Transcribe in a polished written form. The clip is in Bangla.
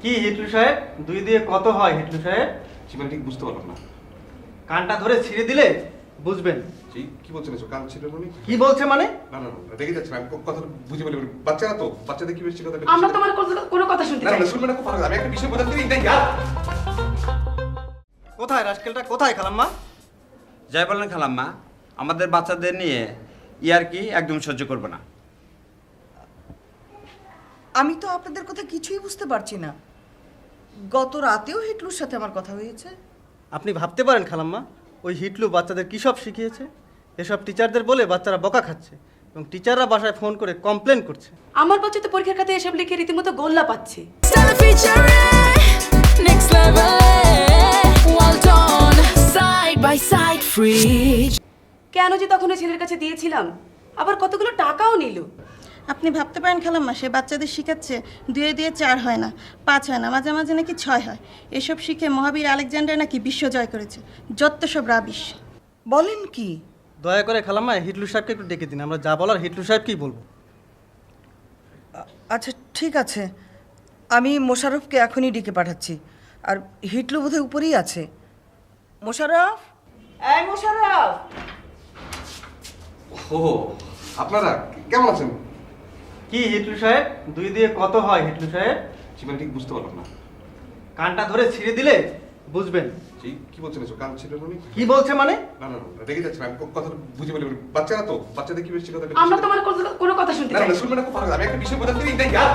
কি হিটলু সাহেব, 2 দিয়ে কত হয় হিটলু সাহেব? মানে ঠিক বুঝতে পারলাম না। কানটা ধরে ছিঁড়ে দিলে বুঝবেন। কি বলছেন এসব? কান ছিল না? কি বলছে মানে? না না না, রেগে যাচ্ছে না। আমি কথা বুঝে বলি। বাচ্চারা তো, বাচ্চাদের কি বেশি কথা? আমরা তোমার কোনো কথা শুনতে না চাই না, না। শুনবে না, খুব ভালো। আমি একটা বিষয় বোঝাতে দিই, ইয়ার। কোথায় রাস্কেলটা, কোথায় খালাম্মা? যাই বলেন খালাম্মা, আমাদের বাচ্চাদের নিয়ে ইয়ার কি একদম সহ্য করবে না। আমি তো আপনাদের কথা কিছুই বুঝতে পারছি না। গত রাতেও হিটলুর সাথে আমার কথা হয়েছে। আপনি ভাবতে পারেন খালাম্মা, ওই হিটলু বাচ্চাদের কী সব শিখিয়েছে? এসব টিচারদের বলে বাচ্চারা বকা খাচ্ছে এবং টিচাররা বাসায় ফোন করে কমপ্লেন করছে। আমার বাচ্চা তো পরীক্ষার খাতায় এসব লিখে রীতিমতো গোল্লা পাচ্ছে। Next level, well done, side by side, free. কেন যে তখন ওই ছেলের কাছে দিয়েছিলাম, আবার কতগুলো টাকাও নিল। আপনি ভাবতে পারেন খালাম্মা, সে বাচ্চাদের শিখাচ্ছে 2 দিয়ে 4 হয় না, 5 হয় না, মাঝে মাঝে নাকি 6 হয়। এসব শিখে মহাবীর আলেকজান্ডার নাকি বিশ্ব জয় করেছে। যত সব রাবিশ। বলেন কি? দয়া করে খালাম্মা হিটলু সাহেবকে একটু ডেকে দিন, আমরা যা বলার হিটলু সাহেবকেই বলবো। আচ্ছা ঠিক আছে, আমি মোশাররফকে এখনই ডেকে পাঠাচ্ছি। আর হিটলু বোধহয় উপরেই আছে। মোশাররফ, এই মোশাররফ। ও, আপনারা কেমন আছেন? কি হিটলু সাহেব, 2 দিয়ে কত হয় হিটলু সাহেব? মানে ঠিক বুঝতে পারলাম না। কানটা ধরে ছিঁড়ে দিলে বুঝবেন। কি বলছেন এসব? কান ছিল না? কি বলছে মানে? না না না, রেগে যাচ্ছে না। আমি কথা বুঝে বলি। বাচ্চারা তো, বাচ্চাদের কি বেশি কথা? আমরা তোমার কোনো কথা শুনতে না চাই না, না। শুনবে না, খুব ভালো। আমি একটা বিষয় বোঝাতে দিই, ইয়ার।